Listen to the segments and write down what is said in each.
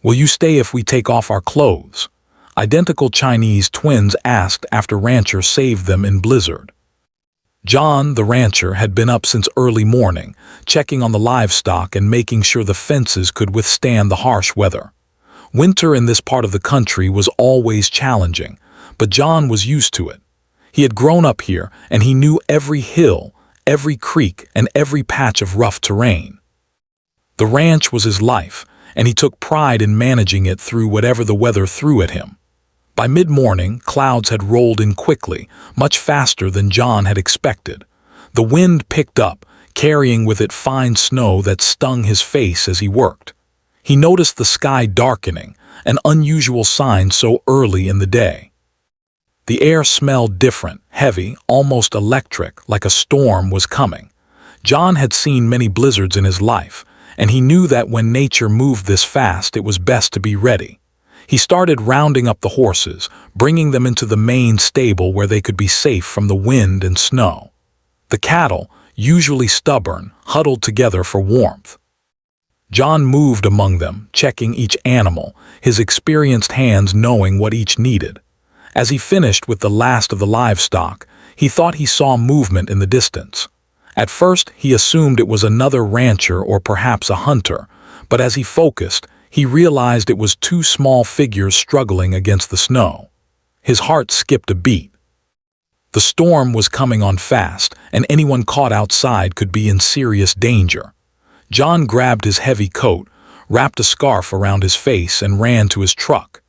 "Will you stay if we take off our clothes?" Identical Chinese twins asked after rancher saved them in blizzard. John, the rancher, had been up since early morning, checking on the livestock and making sure the fences could withstand the harsh weather. Winter in this part of the country was always challenging, but John was used to it. He had grown up here, and he knew every hill, every creek, and every patch of rough terrain. The ranch was his life, and he took pride in managing it through whatever the weather threw at him. By mid-morning, clouds had rolled in quickly, much faster than John had expected. The wind picked up, carrying with it fine snow that stung his face as he worked. He noticed the sky darkening, an unusual sign so early in the day. The air smelled different, heavy, almost electric, like a storm was coming. John had seen many blizzards in his life, and he knew that when nature moved this fast, it was best to be ready. He started rounding up the horses, bringing them into the main stable where they could be safe from the wind and snow. The cattle, usually stubborn, huddled together for warmth. John moved among them, checking each animal, his experienced hands knowing what each needed. As he finished with the last of the livestock, he thought he saw movement in the distance. At first, he assumed it was another rancher or perhaps a hunter, but as he focused, he realized it was two small figures struggling against the snow. His heart skipped a beat. The storm was coming on fast, and anyone caught outside could be in serious danger. John grabbed his heavy coat, wrapped a scarf around his face, and ran to his truck.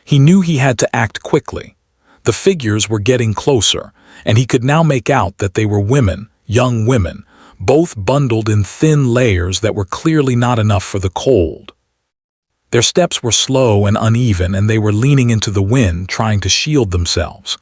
He knew he had to act quickly. The figures were getting closer, and he could now make out that they were women, young women, both bundled in thin layers that were clearly not enough for the cold. Their steps were slow and uneven, and they were leaning into the wind, trying to shield themselves.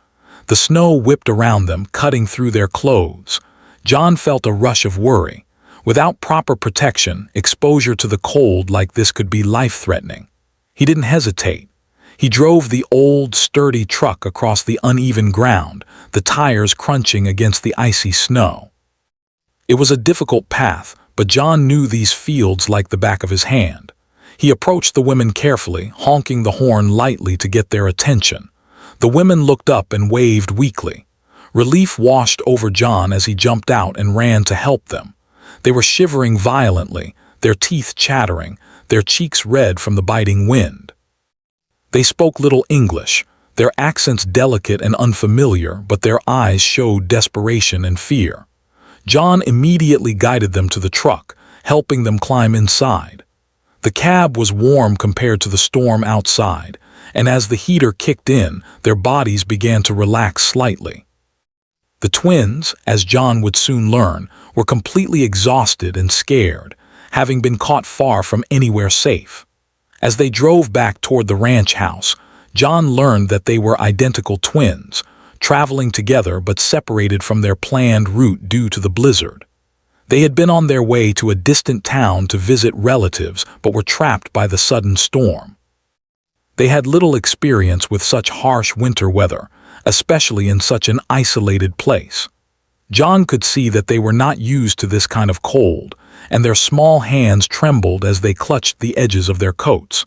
The snow whipped around them, cutting through their clothes. John felt a rush of worry. Without proper protection, exposure to the cold like this could be life-threatening. He didn't hesitate. He drove the old, sturdy truck across the uneven ground, the tires crunching against the icy snow. It was a difficult path, but John knew these fields like the back of his hand. He approached the women carefully, honking the horn lightly to get their attention. The women looked up and waved weakly. Relief washed over John as he jumped out and ran to help them. They were shivering violently, their teeth chattering, their cheeks red from the biting wind. They spoke little English, their accents delicate and unfamiliar, but their eyes showed desperation and fear. John immediately guided them to the truck, helping them climb inside. The cab was warm compared to the storm outside, and as the heater kicked in, their bodies began to relax slightly. The twins, as John would soon learn, were completely exhausted and scared, having been caught far from anywhere safe. As they drove back toward the ranch house, John learned that they were identical twins, traveling together but separated from their planned route due to the blizzard. They had been on their way to a distant town to visit relatives but were trapped by the sudden storm. They had little experience with such harsh winter weather, especially in such an isolated place. John could see that they were not used to this kind of cold, and their small hands trembled as they clutched the edges of their coats.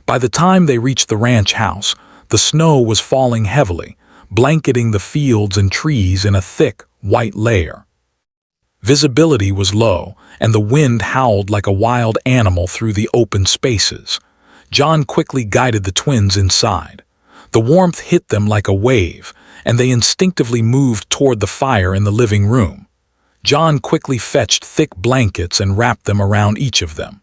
By the time they reached the ranch house, the snow was falling heavily, blanketing the fields and trees in a thick, white layer. Visibility was low, and the wind howled like a wild animal through the open spaces. John quickly guided the twins inside. The warmth hit them like a wave, and they instinctively moved toward the fire in the living room. John quickly fetched thick blankets and wrapped them around each of them.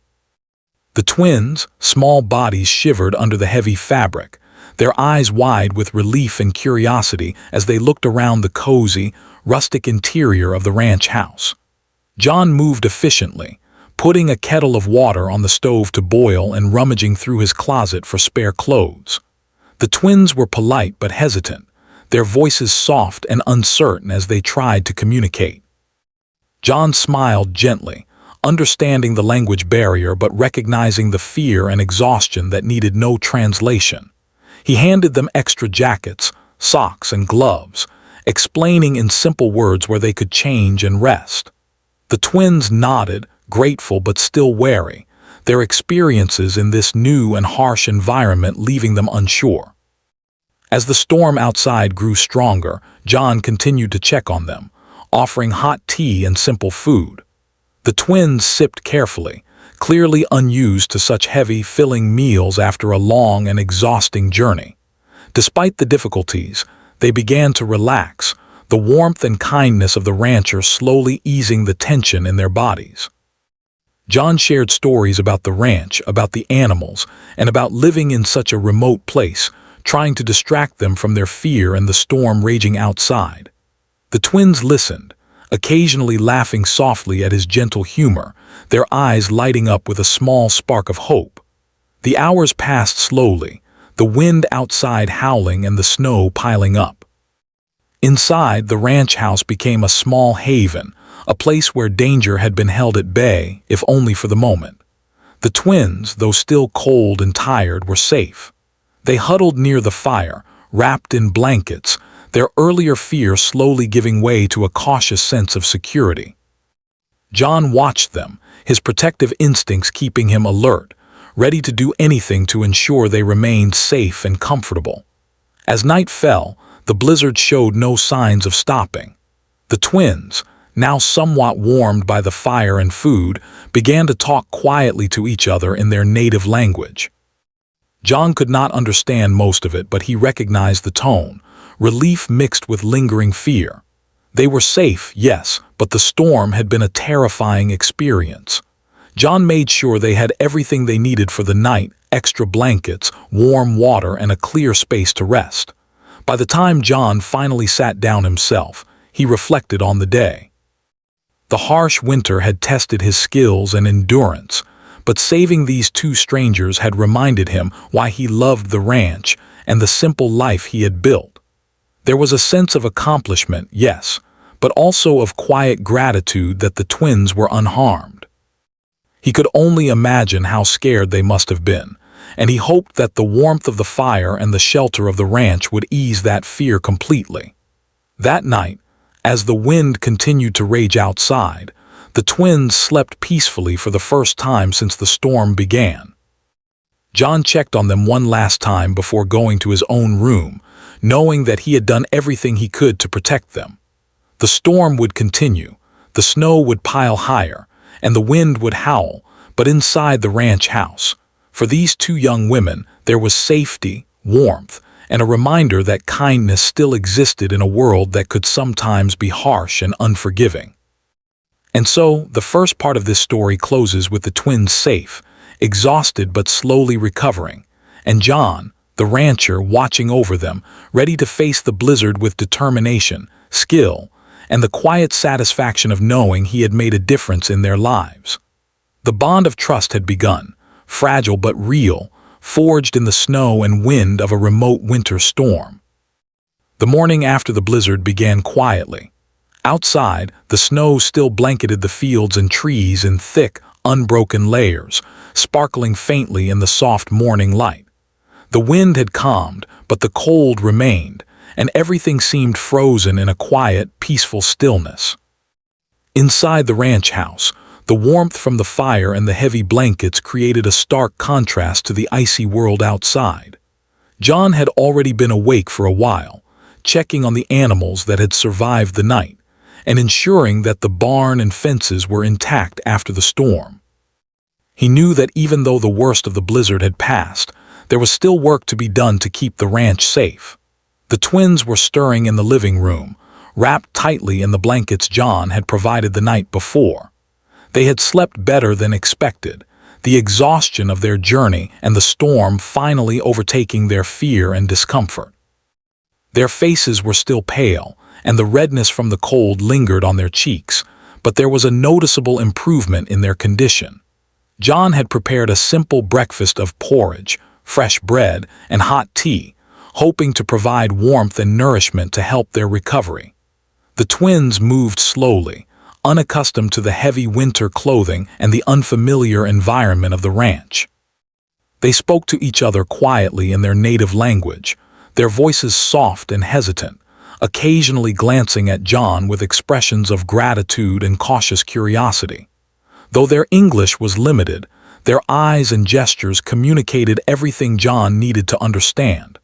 The twins' small bodies shivered under the heavy fabric, their eyes wide with relief and curiosity as they looked around the cozy, rustic interior of the ranch house. John moved efficiently, putting a kettle of water on the stove to boil and rummaging through his closet for spare clothes. The twins were polite but hesitant, their voices soft and uncertain as they tried to communicate. John smiled gently, understanding the language barrier but recognizing the fear and exhaustion that needed no translation. He handed them extra jackets, socks, and gloves, explaining in simple words where they could change and rest. The twins nodded, grateful but still wary, their experiences in this new and harsh environment leaving them unsure. As the storm outside grew stronger, John continued to check on them, offering hot tea and simple food. The twins sipped carefully, clearly unused to such heavy, filling meals after a long and exhausting journey. Despite the difficulties, they began to relax, the warmth and kindness of the rancher slowly easing the tension in their bodies. John shared stories about the ranch, about the animals, and about living in such a remote place, trying to distract them from their fear and the storm raging outside. The twins listened, occasionally laughing softly at his gentle humor, their eyes lighting up with a small spark of hope. The hours passed slowly, the wind outside howling and the snow piling up. Inside, the ranch house became a small haven, a place where danger had been held at bay, if only for the moment. The twins, though still cold and tired, were safe. They huddled near the fire, wrapped in blankets, their earlier fear slowly giving way to a cautious sense of security. John watched them, his protective instincts keeping him alert, ready to do anything to ensure they remained safe and comfortable. As night fell, the blizzard showed no signs of stopping. The twins, now somewhat warmed by the fire and food, began to talk quietly to each other in their native language. John could not understand most of it, but he recognized the tone, relief mixed with lingering fear. They were safe, yes, but the storm had been a terrifying experience. John made sure they had everything they needed for the night: extra blankets, warm water, and a clear space to rest. By the time John finally sat down himself, he reflected on the day. The harsh winter had tested his skills and endurance, but saving these two strangers had reminded him why he loved the ranch and the simple life he had built. There was a sense of accomplishment, yes, but also of quiet gratitude that the twins were unharmed. He could only imagine how scared they must have been, and he hoped that the warmth of the fire and the shelter of the ranch would ease that fear completely. That night, as the wind continued to rage outside, the twins slept peacefully for the first time since the storm began. John checked on them one last time before going to his own room, knowing that he had done everything he could to protect them. The storm would continue, the snow would pile higher, and the wind would howl, but inside the ranch house, for these two young women, there was safety, warmth, and a reminder that kindness still existed in a world that could sometimes be harsh and unforgiving. And so, the first part of this story closes with the twins safe, exhausted but slowly recovering, and John, the rancher, watching over them, ready to face the blizzard with determination, skill, and the quiet satisfaction of knowing he had made a difference in their lives. The bond of trust had begun, fragile but real, forged in the snow and wind of a remote winter storm. The morning after the blizzard began quietly. Outside, the snow still blanketed the fields and trees in thick, unbroken layers, sparkling faintly in the soft morning light. The wind had calmed, but the cold remained, and everything seemed frozen in a quiet, peaceful stillness. Inside the ranch house, the warmth from the fire and the heavy blankets created a stark contrast to the icy world outside. John had already been awake for a while, checking on the animals that had survived the night, and ensuring that the barn and fences were intact after the storm. He knew that even though the worst of the blizzard had passed, there was still work to be done to keep the ranch safe. The twins were stirring in the living room, wrapped tightly in the blankets John had provided the night before. They had slept better than expected, the exhaustion of their journey and the storm finally overtaking their fear and discomfort. Their faces were still pale, and the redness from the cold lingered on their cheeks, but there was a noticeable improvement in their condition. John had prepared a simple breakfast of porridge, fresh bread, and hot tea, hoping to provide warmth and nourishment to help their recovery. The twins moved slowly, unaccustomed to the heavy winter clothing and the unfamiliar environment of the ranch. They spoke to each other quietly in their native language, their voices soft and hesitant, occasionally glancing at John with expressions of gratitude and cautious curiosity. Though their English was limited, Their eyes and gestures communicated everything John needed to understand.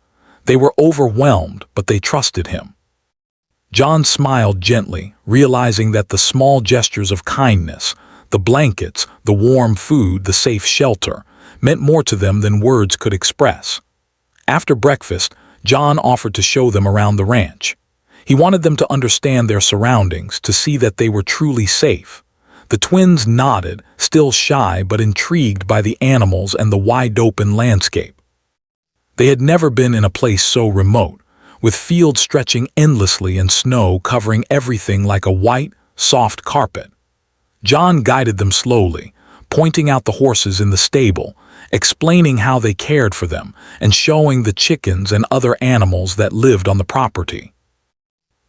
They were overwhelmed, but they trusted him. John smiled gently, realizing that the small gestures of kindness, the blankets, the warm food, the safe shelter, meant more to them than words could express. After breakfast, John offered to show them around the ranch. He wanted them to understand their surroundings, to see that they were truly safe. The twins nodded, still shy but intrigued by the animals and the wide-open landscape. They had never been in a place so remote, with fields stretching endlessly and snow covering everything like a white, soft carpet. John guided them slowly, pointing out the horses in the stable, explaining how they cared for them, and showing the chickens and other animals that lived on the property.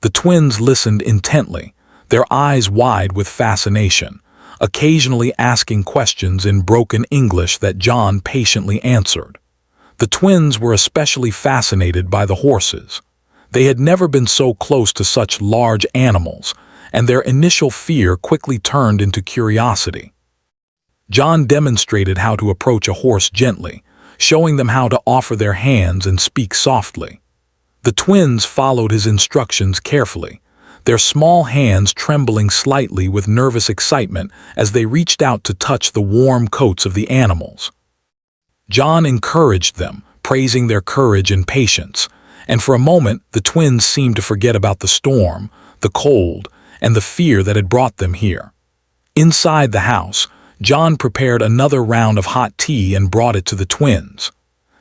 The twins listened intently, their eyes wide with fascination, occasionally asking questions in broken English that John patiently answered. The twins were especially fascinated by the horses. They had never been so close to such large animals, and their initial fear quickly turned into curiosity. John demonstrated how to approach a horse gently, showing them how to offer their hands and speak softly. The twins followed his instructions carefully, their small hands trembling slightly with nervous excitement as they reached out to touch the warm coats of the animals. John encouraged them, praising their courage and patience, and for a moment the twins seemed to forget about the storm, the cold, and the fear that had brought them here. Inside the house, John prepared another round of hot tea and brought it to the twins.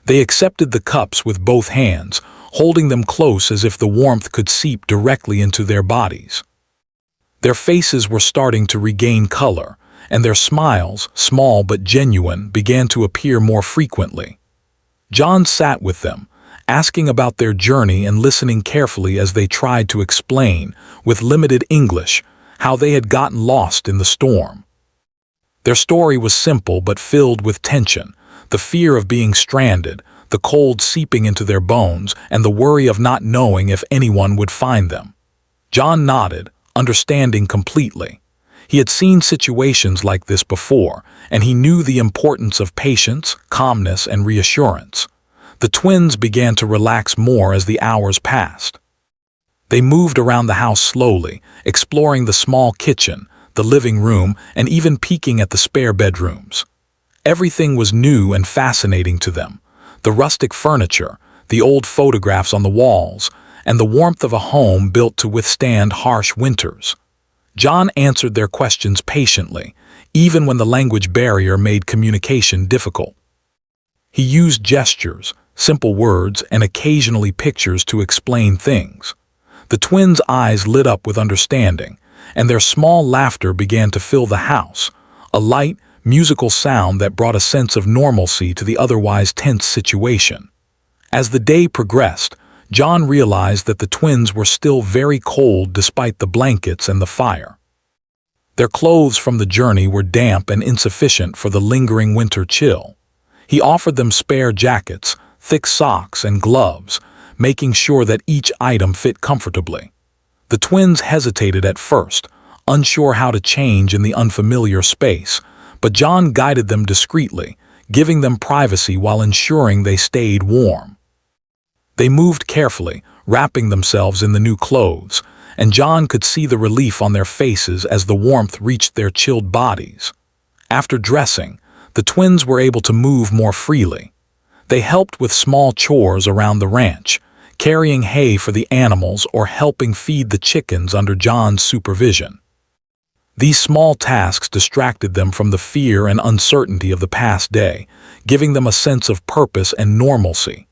They accepted the cups with both hands, holding them close as if the warmth could seep directly into their bodies. Their faces were starting to regain color, and their smiles, small but genuine, began to appear more frequently. John sat with them, asking about their journey and listening carefully as they tried to explain, with limited English, how they had gotten lost in the storm. Their story was simple but filled with tension, the fear of being stranded, the cold seeping into their bones, and the worry of not knowing if anyone would find them. John nodded, understanding completely. He had seen situations like this before, and he knew the importance of patience, calmness, and reassurance. The twins began to relax more as the hours passed. They moved around the house slowly, exploring the small kitchen, the living room, and even peeking at the spare bedrooms. Everything was new and fascinating to them. The rustic furniture, the old photographs on the walls, and the warmth of a home built to withstand harsh winters. John answered their questions patiently, even when the language barrier made communication difficult. He used gestures, simple words, and occasionally pictures to explain things. The twins' eyes lit up with understanding, and their small laughter began to fill the house, a light, musical sound that brought a sense of normalcy to the otherwise tense situation. As the day progressed, John realized that the twins were still very cold despite the blankets and the fire. Their clothes from the journey were damp and insufficient for the lingering winter chill. He offered them spare jackets, thick socks, and gloves, making sure that each item fit comfortably. The twins hesitated at first, unsure how to change in the unfamiliar space, but John guided them discreetly, giving them privacy while ensuring they stayed warm. They moved carefully, wrapping themselves in the new clothes, and John could see the relief on their faces as the warmth reached their chilled bodies. After dressing, the twins were able to move more freely. They helped with small chores around the ranch, carrying hay for the animals or helping feed the chickens under John's supervision. These small tasks distracted them from the fear and uncertainty of the past day, giving them a sense of purpose and normalcy.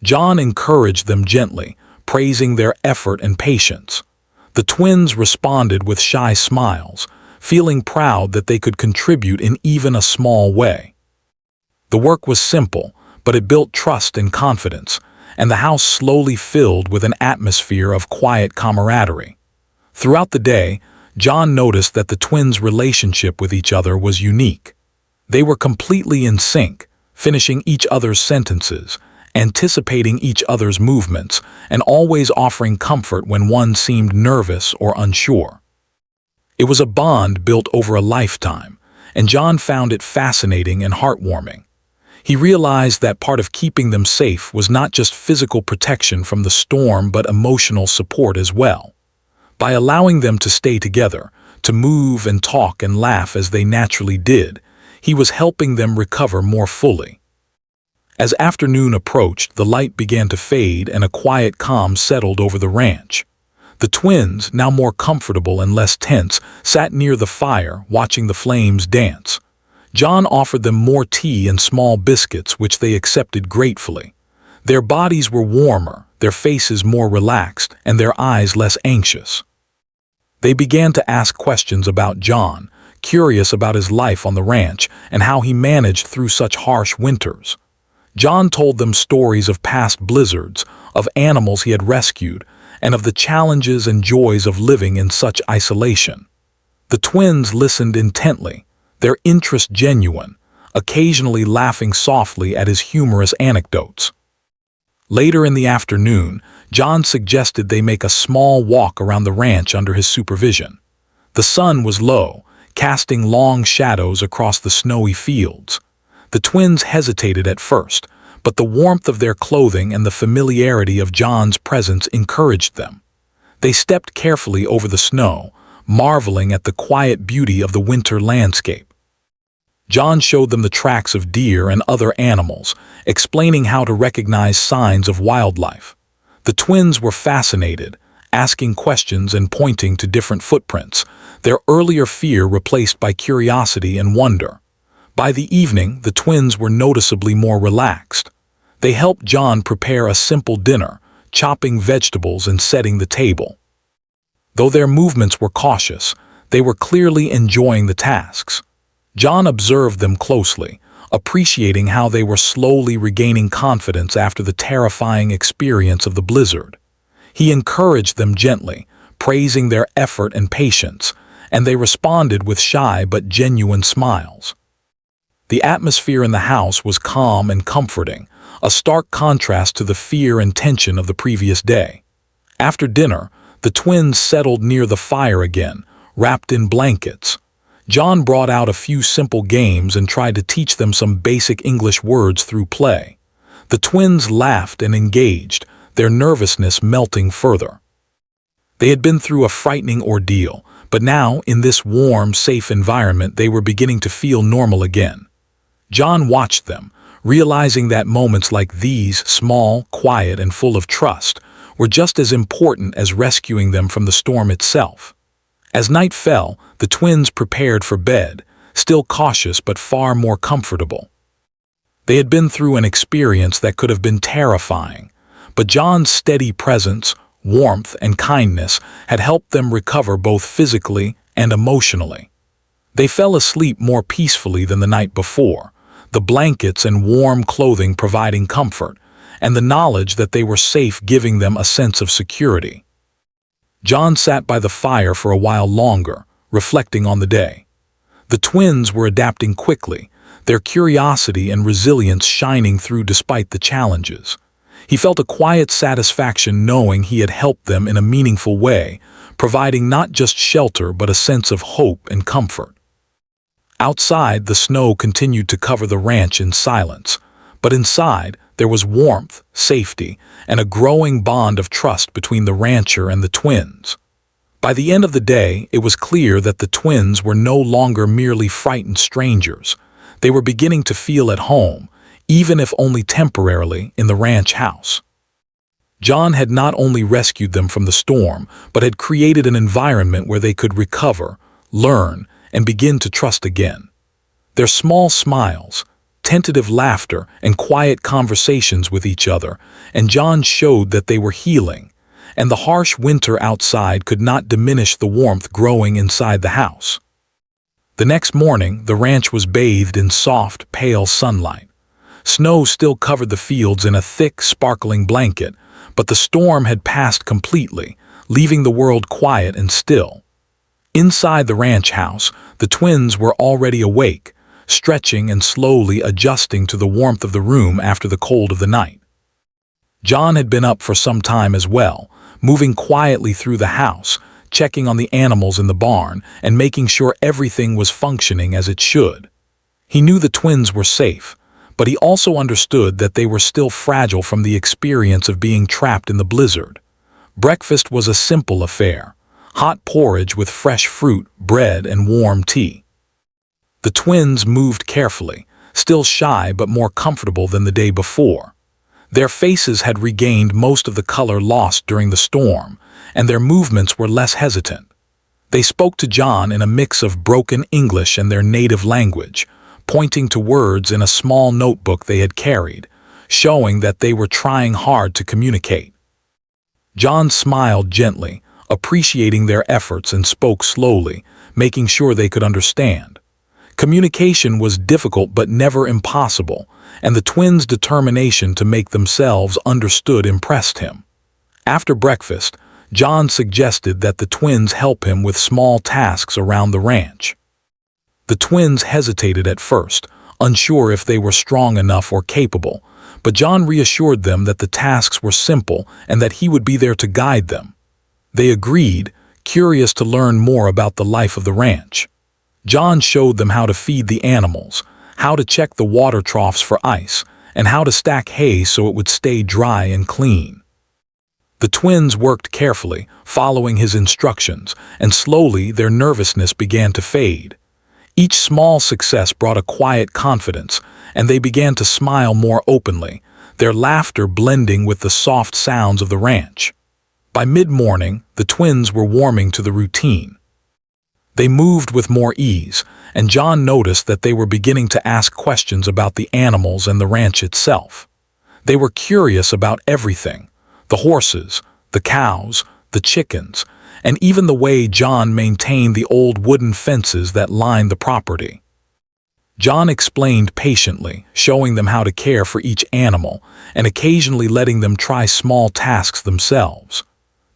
John encouraged them gently, praising their effort and patience. The twins responded with shy smiles, feeling proud that they could contribute in even a small way. The work was simple, but it built trust and confidence, and the house slowly filled with an atmosphere of quiet camaraderie. Throughout the day, John noticed that the twins' relationship with each other was unique. They were completely in sync, finishing each other's sentences, anticipating each other's movements, and always offering comfort when one seemed nervous or unsure. It was a bond built over a lifetime, and John found it fascinating and heartwarming. He realized that part of keeping them safe was not just physical protection from the storm but emotional support as well. By allowing them to stay together, to move and talk and laugh as they naturally did, he was helping them recover more fully. As afternoon approached, the light began to fade and a quiet calm settled over the ranch. The twins, now more comfortable and less tense, sat near the fire, watching the flames dance. John offered them more tea and small biscuits, which they accepted gratefully. Their bodies were warmer, their faces more relaxed, and their eyes less anxious. They began to ask questions about John, curious about his life on the ranch and how he managed through such harsh winters. John told them stories of past blizzards, of animals he had rescued, and of the challenges and joys of living in such isolation. The twins listened intently, their interest genuine, occasionally laughing softly at his humorous anecdotes. Later in the afternoon, John suggested they make a small walk around the ranch under his supervision. The sun was low, casting long shadows across the snowy fields. The twins hesitated at first, but the warmth of their clothing and the familiarity of John's presence encouraged them. They stepped carefully over the snow, marveling at the quiet beauty of the winter landscape. John showed them the tracks of deer and other animals, explaining how to recognize signs of wildlife. The twins were fascinated, asking questions and pointing to different footprints, their earlier fear replaced by curiosity and wonder. By the evening, the twins were noticeably more relaxed. They helped John prepare a simple dinner, chopping vegetables and setting the table. Though their movements were cautious, they were clearly enjoying the tasks. John observed them closely, appreciating how they were slowly regaining confidence after the terrifying experience of the blizzard. He encouraged them gently, praising their effort and patience, and they responded with shy but genuine smiles. The atmosphere in the house was calm and comforting, a stark contrast to the fear and tension of the previous day. After dinner, the twins settled near the fire again, wrapped in blankets. John brought out a few simple games and tried to teach them some basic English words through play. The twins laughed and engaged, their nervousness melting further. They had been through a frightening ordeal, but now, in this warm, safe environment, they were beginning to feel normal again. John watched them, realizing that moments like these, small, quiet, and full of trust, were just as important as rescuing them from the storm itself. As night fell, the twins prepared for bed, still cautious but far more comfortable. They had been through an experience that could have been terrifying, but John's steady presence, warmth, and kindness had helped them recover both physically and emotionally. They fell asleep more peacefully than the night before, the blankets and warm clothing providing comfort, and the knowledge that they were safe giving them a sense of security. John sat by the fire for a while longer, reflecting on the day. The twins were adapting quickly, their curiosity and resilience shining through despite the challenges. He felt a quiet satisfaction knowing he had helped them in a meaningful way, providing not just shelter but a sense of hope and comfort. Outside, the snow continued to cover the ranch in silence, but inside, there was warmth, safety, and a growing bond of trust between the rancher and the twins. By the end of the day, it was clear that the twins were no longer merely frightened strangers. They were beginning to feel at home, even if only temporarily, in the ranch house. John had not only rescued them from the storm, but had created an environment where they could recover, learn, and begin to trust again. Their small smiles, tentative laughter, and quiet conversations with each other, and John showed that they were healing, and the harsh winter outside could not diminish the warmth growing inside the house. The next morning, the ranch was bathed in soft, pale sunlight. Snow still covered the fields in a thick, sparkling blanket, but the storm had passed completely, leaving the world quiet and still. Inside the ranch house, the twins were already awake, stretching and slowly adjusting to the warmth of the room after the cold of the night. John had been up for some time as well, moving quietly through the house, checking on the animals in the barn and making sure everything was functioning as it should. He knew the twins were safe, but he also understood that they were still fragile from the experience of being trapped in the blizzard. Breakfast was a simple affair: hot porridge with fresh fruit, bread, and warm tea. The twins moved carefully, still shy but more comfortable than the day before. Their faces had regained most of the color lost during the storm, and their movements were less hesitant. They spoke to John in a mix of broken English and their native language, pointing to words in a small notebook they had carried, showing that they were trying hard to communicate. John smiled gently, appreciating their efforts, and spoke slowly, making sure they could understand. Communication was difficult but never impossible, and the twins' determination to make themselves understood impressed him. After breakfast, John suggested that the twins help him with small tasks around the ranch. The twins hesitated at first, unsure if they were strong enough or capable, but John reassured them that the tasks were simple and that he would be there to guide them. They agreed, curious to learn more about the life of the ranch. John showed them how to feed the animals, how to check the water troughs for ice, and how to stack hay so it would stay dry and clean. The twins worked carefully, following his instructions, and slowly their nervousness began to fade. Each small success brought a quiet confidence, and they began to smile more openly, their laughter blending with the soft sounds of the ranch. By mid-morning, the twins were warming to the routine. They moved with more ease, and John noticed that they were beginning to ask questions about the animals and the ranch itself. They were curious about everything: the horses, the cows, the chickens, and even the way John maintained the old wooden fences that lined the property. John explained patiently, showing them how to care for each animal, and occasionally letting them try small tasks themselves.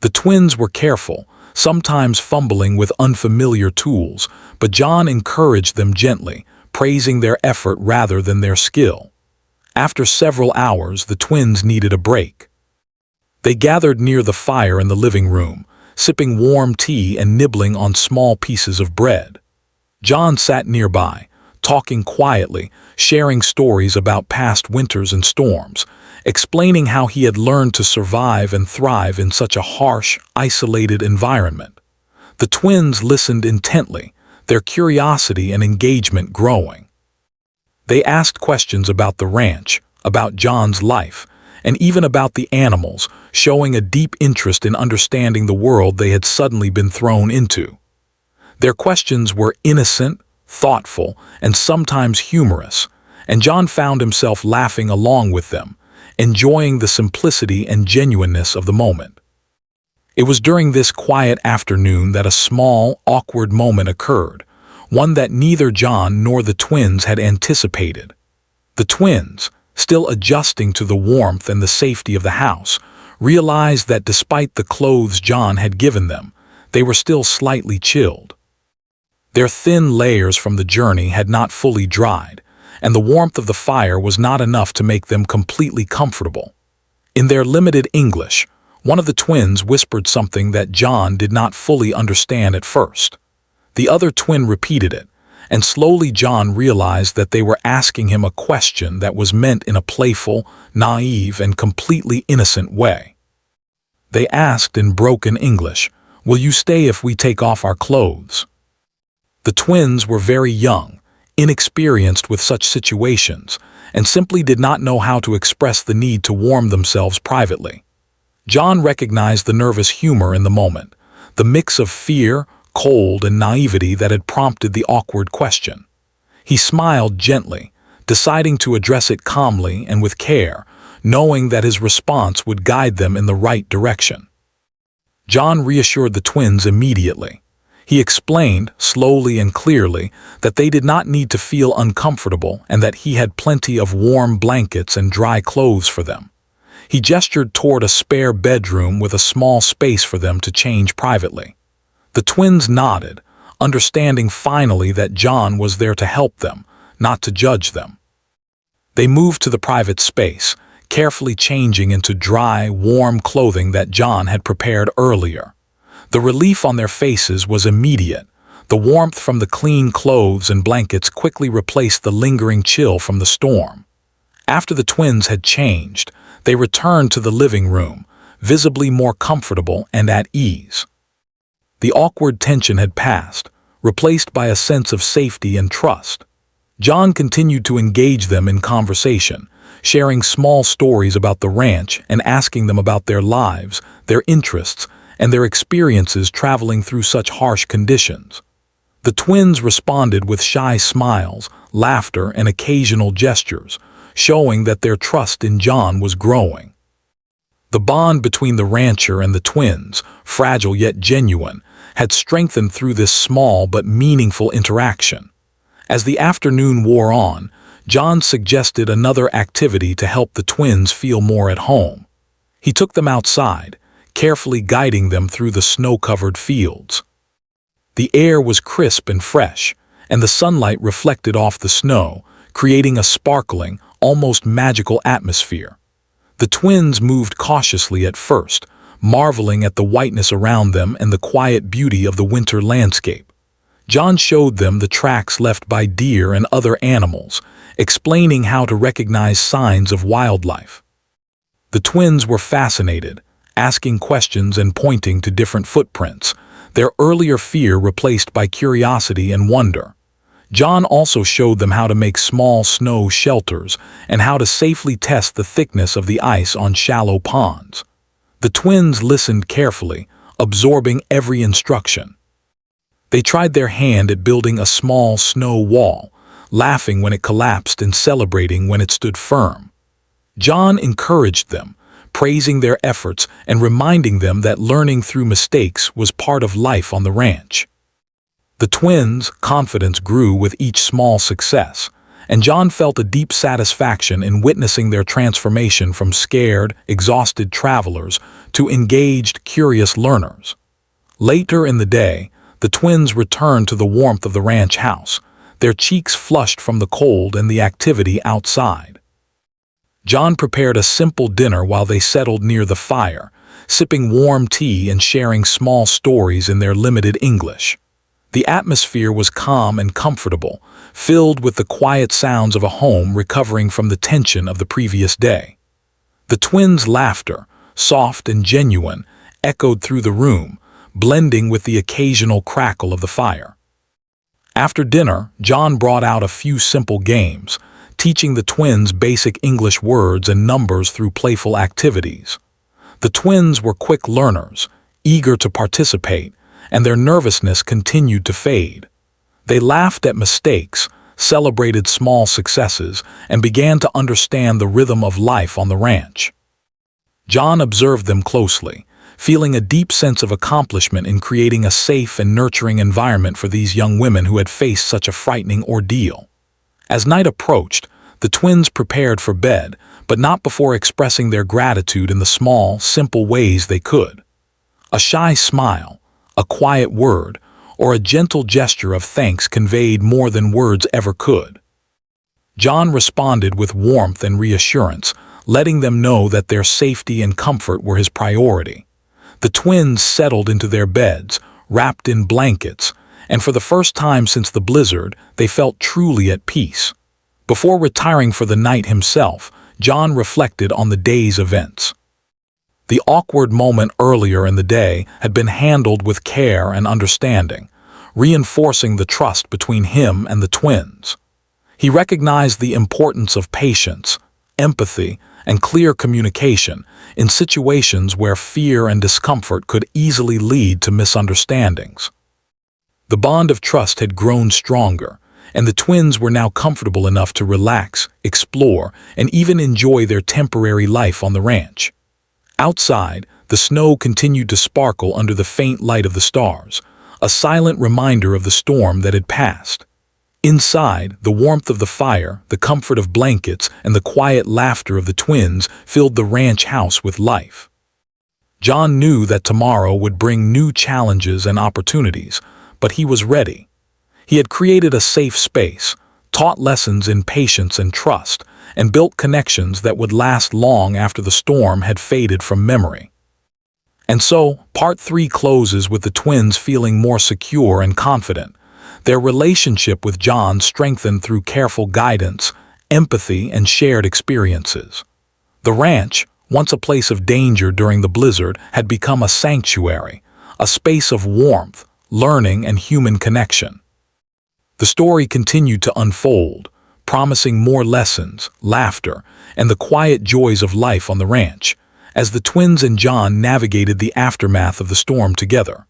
The twins were careful, sometimes fumbling with unfamiliar tools, but John encouraged them gently, praising their effort rather than their skill. After several hours, the twins needed a break. They gathered near the fire in the living room, sipping warm tea and nibbling on small pieces of bread. John sat nearby, talking quietly, sharing stories about past winters and storms, explaining how he had learned to survive and thrive in such a harsh, isolated environment. The twins listened intently, their curiosity and engagement growing. They asked questions about the ranch, about John's life, and even about the animals, showing a deep interest in understanding the world they had suddenly been thrown into. Their questions were innocent, thoughtful, and sometimes humorous, and John found himself laughing along with them, enjoying the simplicity and genuineness of the moment. It was during this quiet afternoon that a small, awkward moment occurred, one that neither John nor the twins had anticipated. The twins, still adjusting to the warmth and the safety of the house, realized that despite the clothes John had given them, they were still slightly chilled. Their thin layers from the journey had not fully dried, and the warmth of the fire was not enough to make them completely comfortable. In their limited English, one of the twins whispered something that John did not fully understand at first. The other twin repeated it, and slowly John realized that they were asking him a question that was meant in a playful, naive, and completely innocent way. They asked in broken English, "Will you stay if we take off our clothes?" The twins were very young, inexperienced with such situations, and simply did not know how to express the need to warm themselves privately. John recognized the nervous humor in the moment, the mix of fear, cold, and naivety that had prompted the awkward question. He smiled gently, deciding to address it calmly and with care, knowing that his response would guide them in the right direction. John reassured the twins immediately. He explained, slowly and clearly, that they did not need to feel uncomfortable and that he had plenty of warm blankets and dry clothes for them. He gestured toward a spare bedroom with a small space for them to change privately. The twins nodded, understanding finally that John was there to help them, not to judge them. They moved to the private space, carefully changing into dry, warm clothing that John had prepared earlier. The relief on their faces was immediate. The warmth from the clean clothes and blankets quickly replaced the lingering chill from the storm. After the twins had changed, they returned to the living room, visibly more comfortable and at ease. The awkward tension had passed, replaced by a sense of safety and trust. John continued to engage them in conversation, sharing small stories about the ranch and asking them about their lives, their interests, and their experiences traveling through such harsh conditions. The twins responded with shy smiles, laughter, and occasional gestures, showing that their trust in John was growing. The bond between the rancher and the twins, fragile yet genuine, had strengthened through this small but meaningful interaction. As the afternoon wore on, John suggested another activity to help the twins feel more at home. He took them outside, carefully guiding them through the snow-covered fields. The air was crisp and fresh, and the sunlight reflected off the snow, creating a sparkling, almost magical atmosphere. The twins moved cautiously at first, marveling at the whiteness around them and the quiet beauty of the winter landscape. John showed them the tracks left by deer and other animals, explaining how to recognize signs of wildlife. The twins were fascinated, asking questions and pointing to different footprints, their earlier fear replaced by curiosity and wonder. John also showed them how to make small snow shelters and how to safely test the thickness of the ice on shallow ponds. The twins listened carefully, absorbing every instruction. They tried their hand at building a small snow wall, laughing when it collapsed and celebrating when it stood firm. John encouraged them, praising their efforts and reminding them that learning through mistakes was part of life on the ranch. The twins' confidence grew with each small success, and John felt a deep satisfaction in witnessing their transformation from scared, exhausted travelers to engaged, curious learners. Later in the day, the twins returned to the warmth of the ranch house, their cheeks flushed from the cold and the activity outside. John prepared a simple dinner while they settled near the fire, sipping warm tea and sharing small stories in their limited English. The atmosphere was calm and comfortable, filled with the quiet sounds of a home recovering from the tension of the previous day. The twins' laughter, soft and genuine, echoed through the room, blending with the occasional crackle of the fire. After dinner, John brought out a few simple games, teaching the twins basic English words and numbers through playful activities. The twins were quick learners, eager to participate, and their nervousness continued to fade. They laughed at mistakes, celebrated small successes, and began to understand the rhythm of life on the ranch. John observed them closely, feeling a deep sense of accomplishment in creating a safe and nurturing environment for these young women who had faced such a frightening ordeal. As night approached, the twins prepared for bed, but not before expressing their gratitude in the small, simple ways they could. A shy smile, a quiet word, or a gentle gesture of thanks conveyed more than words ever could. John responded with warmth and reassurance, letting them know that their safety and comfort were his priority. The twins settled into their beds, wrapped in blankets, and for the first time since the blizzard, they felt truly at peace. Before retiring for the night himself, John reflected on the day's events. The awkward moment earlier in the day had been handled with care and understanding, reinforcing the trust between him and the twins. He recognized the importance of patience, empathy, and clear communication in situations where fear and discomfort could easily lead to misunderstandings. The bond of trust had grown stronger, and the twins were now comfortable enough to relax, explore, and even enjoy their temporary life on the ranch. Outside, the snow continued to sparkle under the faint light of the stars, a silent reminder of the storm that had passed. Inside, the warmth of the fire, the comfort of blankets, and the quiet laughter of the twins filled the ranch house with life. John knew that tomorrow would bring new challenges and opportunities, but he was ready. He had created a safe space, taught lessons in patience and trust, and built connections that would last long after the storm had faded from memory. And so, part 3 closes with the twins feeling more secure and confident. Their relationship with John strengthened through careful guidance, empathy, and shared experiences. The ranch, once a place of danger during the blizzard, had become a sanctuary, a space of warmth, learning, and human connection. The story continued to unfold, promising more lessons, laughter, and the quiet joys of life on the ranch, as the twins and John navigated the aftermath of the storm together.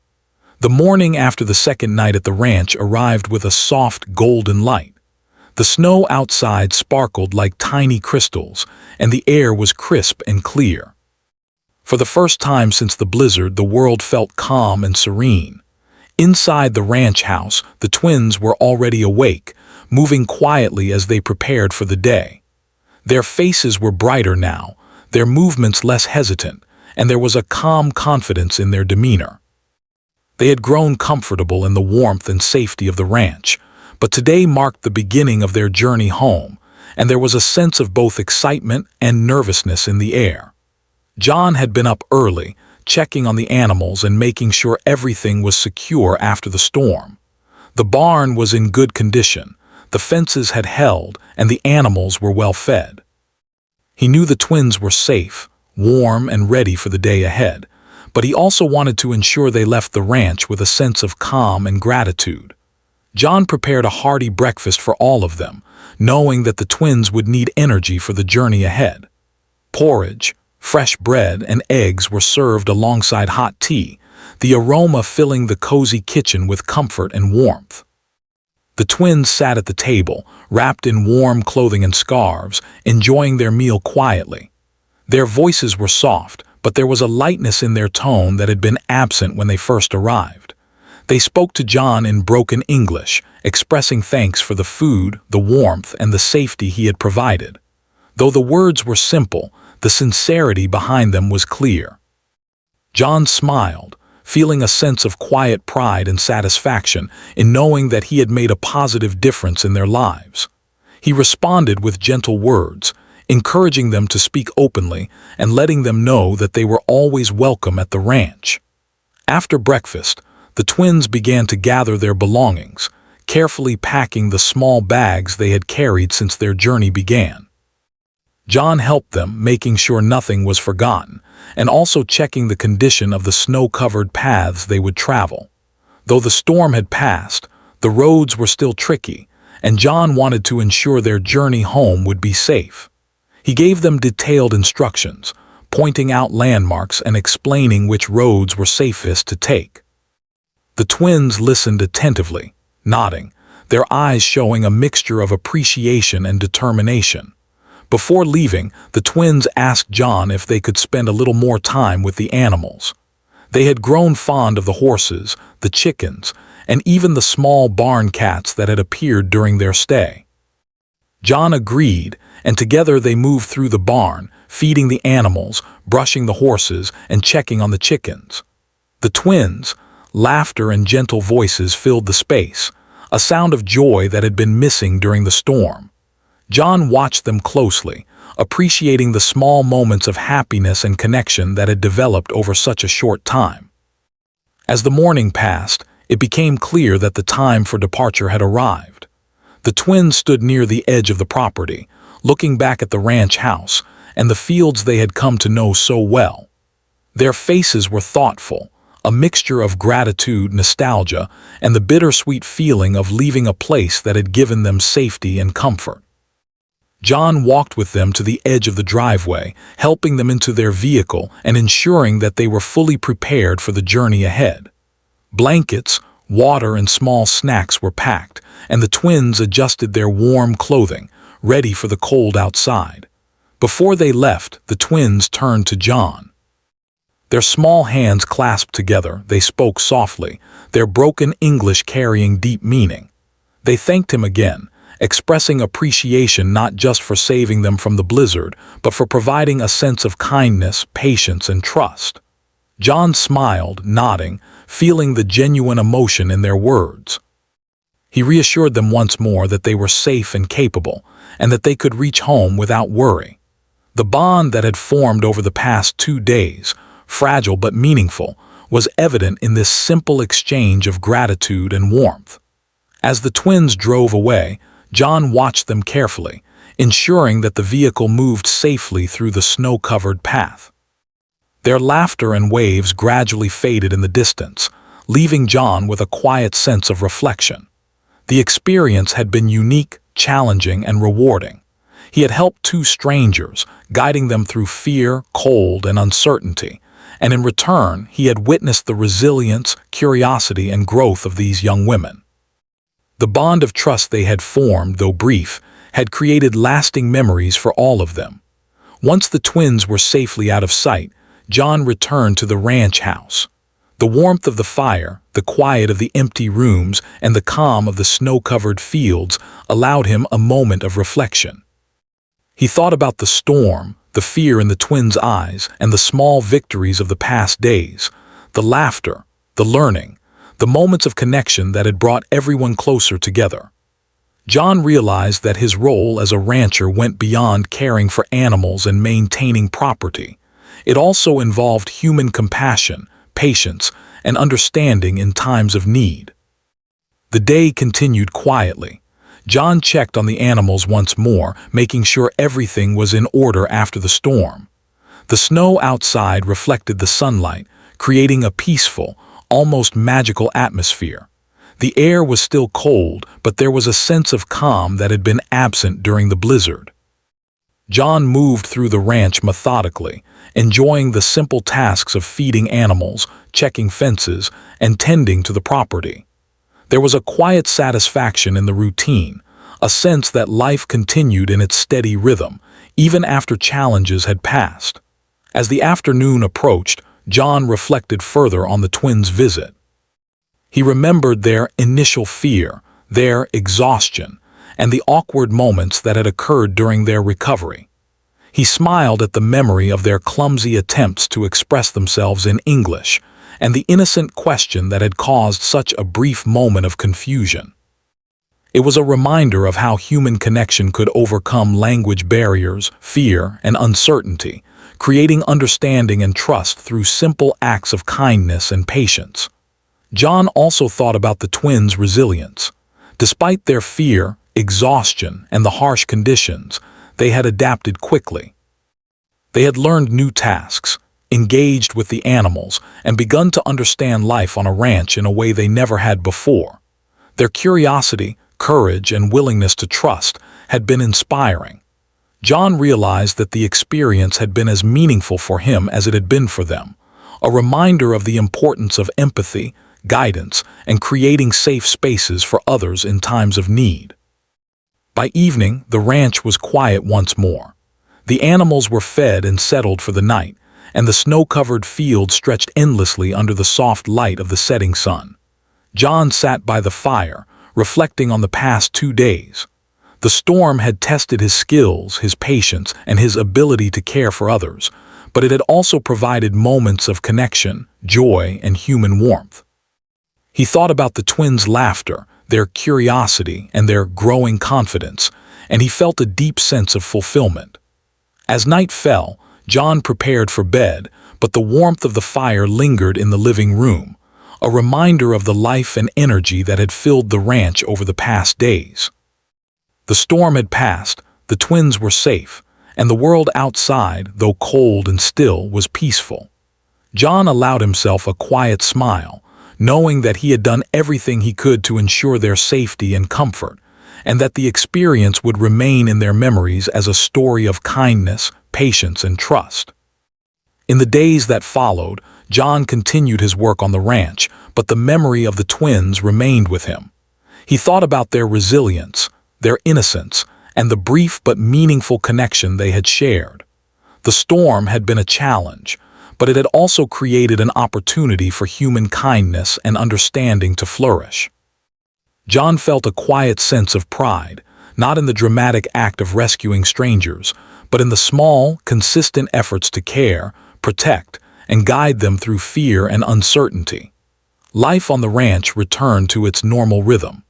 The morning after the second night at the ranch arrived with a soft golden light. The snow outside sparkled like tiny crystals, and the air was crisp and clear. For the first time since the blizzard, the world felt calm and serene. Inside the ranch house, the twins were already awake, moving quietly as they prepared for the day. Their faces were brighter now, their movements less hesitant, and there was a calm confidence in their demeanor. They had grown comfortable in the warmth and safety of the ranch, but today marked the beginning of their journey home, and there was a sense of both excitement and nervousness in the air. John had been up early, checking on the animals and making sure everything was secure after the storm. The barn was in good condition, the fences had held, and the animals were well fed. He knew the twins were safe, warm, and ready for the day ahead, but he also wanted to ensure they left the ranch with a sense of calm and gratitude. John prepared a hearty breakfast for all of them, knowing that the twins would need energy for the journey ahead. Porridge, fresh bread, and eggs were served alongside hot tea, the aroma filling the cozy kitchen with comfort and warmth. The twins sat at the table, wrapped in warm clothing and scarves, enjoying their meal quietly. Their voices were soft, but there was a lightness in their tone that had been absent when they first arrived. They spoke to John in broken English, expressing thanks for the food, the warmth, and the safety he had provided. Though the words were simple, the sincerity behind them was clear. John smiled, feeling a sense of quiet pride and satisfaction in knowing that he had made a positive difference in their lives. He responded with gentle words, encouraging them to speak openly and letting them know that they were always welcome at the ranch. After breakfast, the twins began to gather their belongings, carefully packing the small bags they had carried since their journey began. John helped them, making sure nothing was forgotten, and also checking the condition of the snow-covered paths they would travel. Though the storm had passed, the roads were still tricky, and John wanted to ensure their journey home would be safe. He gave them detailed instructions, pointing out landmarks and explaining which roads were safest to take. The twins listened attentively, nodding, their eyes showing a mixture of appreciation and determination. Before leaving, the twins asked John if they could spend a little more time with the animals. They had grown fond of the horses, the chickens, and even the small barn cats that had appeared during their stay. John agreed, and together they moved through the barn, feeding the animals, brushing the horses, and checking on the chickens. The twins, laughter and gentle voices filled the space, a sound of joy that had been missing during the storm. John watched them closely, appreciating the small moments of happiness and connection that had developed over such a short time. As the morning passed, it became clear that the time for departure had arrived. The twins stood near the edge of the property, looking back at the ranch house and the fields they had come to know so well. Their faces were thoughtful, a mixture of gratitude, nostalgia, and the bittersweet feeling of leaving a place that had given them safety and comfort. John walked with them to the edge of the driveway, helping them into their vehicle and ensuring that they were fully prepared for the journey ahead. Blankets, water, and small snacks were packed, and the twins adjusted their warm clothing, ready for the cold outside. Before they left, the twins turned to John. Their small hands clasped together, they spoke softly, their broken English carrying deep meaning. They thanked him again, expressing appreciation not just for saving them from the blizzard, but for providing a sense of kindness, patience, and trust. John smiled, nodding, feeling the genuine emotion in their words. He reassured them once more that they were safe and capable, and that they could reach home without worry. The bond that had formed over the past 2 days, fragile but meaningful, was evident in this simple exchange of gratitude and warmth. As the twins drove away, John watched them carefully, ensuring that the vehicle moved safely through the snow-covered path. Their laughter and waves gradually faded in the distance, leaving John with a quiet sense of reflection. The experience had been unique, challenging, and rewarding. He had helped two strangers, guiding them through fear, cold, and uncertainty, and in return he had witnessed the resilience, curiosity, and growth of these young women. The bond of trust they had formed, though brief, had created lasting memories for all of them. Once the twins were safely out of sight, John returned to the ranch house. The warmth of the fire, the quiet of the empty rooms, and the calm of the snow-covered fields allowed him a moment of reflection. He thought about the storm, the fear in the twins' eyes, and the small victories of the past days, the laughter, the learning, the moments of connection that had brought everyone closer together. John realized that his role as a rancher went beyond caring for animals and maintaining property. It also involved human compassion, patience, and understanding in times of need. The day continued quietly. John checked on the animals once more, making sure everything was in order after the storm. The snow outside reflected the sunlight, creating a peaceful, almost magical atmosphere. The air was still cold, but there was a sense of calm that had been absent during the blizzard. John moved through the ranch methodically, enjoying the simple tasks of feeding animals, checking fences, and tending to the property. There was a quiet satisfaction in the routine, a sense that life continued in its steady rhythm, even after challenges had passed. As the afternoon approached, John reflected further on the twins' visit. He remembered their initial fear, their exhaustion, and the awkward moments that had occurred during their recovery. He smiled at the memory of their clumsy attempts to express themselves in English, and the innocent question that had caused such a brief moment of confusion. It was a reminder of how human connection could overcome language barriers, fear, and uncertainty, creating understanding and trust through simple acts of kindness and patience. John also thought about the twins' resilience. Despite their fear, exhaustion, and the harsh conditions, they had adapted quickly. They had learned new tasks, engaged with the animals, and begun to understand life on a ranch in a way they never had before. Their curiosity, courage, and willingness to trust had been inspiring. John realized that the experience had been as meaningful for him as it had been for them, a reminder of the importance of empathy, guidance, and creating safe spaces for others in times of need. By evening, the ranch was quiet once more. The animals were fed and settled for the night, and the snow-covered field stretched endlessly under the soft light of the setting sun. John sat by the fire, reflecting on the past 2 days. The storm had tested his skills, his patience, and his ability to care for others, but it had also provided moments of connection, joy, and human warmth. He thought about the twins' laughter, their curiosity, and their growing confidence, and he felt a deep sense of fulfillment. As night fell, John prepared for bed, but the warmth of the fire lingered in the living room, a reminder of the life and energy that had filled the ranch over the past days. The storm had passed, the twins were safe, and the world outside, though cold and still, was peaceful. John allowed himself a quiet smile, knowing that he had done everything he could to ensure their safety and comfort, and that the experience would remain in their memories as a story of kindness, patience, and trust. In the days that followed, John continued his work on the ranch, but the memory of the twins remained with him. He thought about their resilience, their innocence, and the brief but meaningful connection they had shared. The storm had been a challenge, but it had also created an opportunity for human kindness and understanding to flourish. John felt a quiet sense of pride, not in the dramatic act of rescuing strangers, but in the small, consistent efforts to care, protect, and guide them through fear and uncertainty. Life on the ranch returned to its normal rhythm.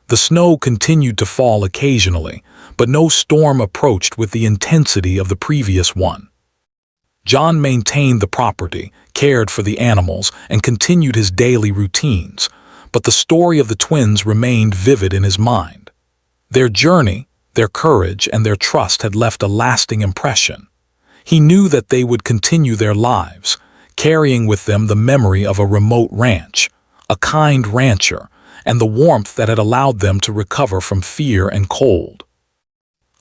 The snow continued to fall occasionally, but no storm approached with the intensity of the previous one. John maintained the property, cared for the animals, and continued his daily routines, but the story of the twins remained vivid in his mind. Their journey, their courage, and their trust had left a lasting impression. He knew that they would continue their lives, carrying with them the memory of a remote ranch, a kind rancher, and the warmth that had allowed them to recover from fear and cold.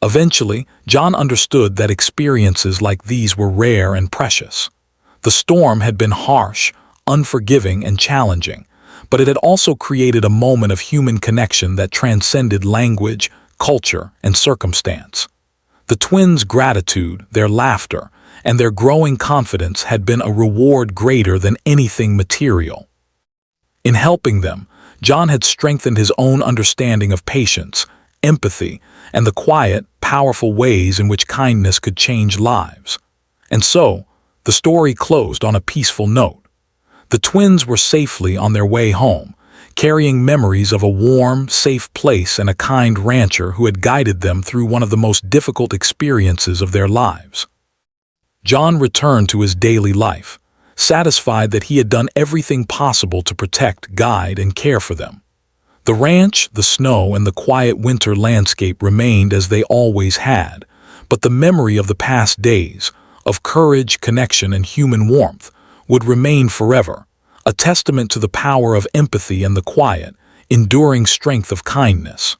Eventually, John understood that experiences like these were rare and precious. The storm had been harsh, unforgiving, and challenging, but it had also created a moment of human connection that transcended language, culture, and circumstance. The twins' gratitude, their laughter, and their growing confidence had been a reward greater than anything material. In helping them, John had strengthened his own understanding of patience, empathy, and the quiet, powerful ways in which kindness could change lives. And so, the story closed on a peaceful note. The twins were safely on their way home, carrying memories of a warm, safe place and a kind rancher who had guided them through one of the most difficult experiences of their lives. John returned to his daily life, satisfied that he had done everything possible to protect, guide, and care for them. The ranch, the snow, and the quiet winter landscape remained as they always had, but the memory of the past days, of courage, connection, and human warmth, would remain forever, a testament to the power of empathy and the quiet, enduring strength of kindness.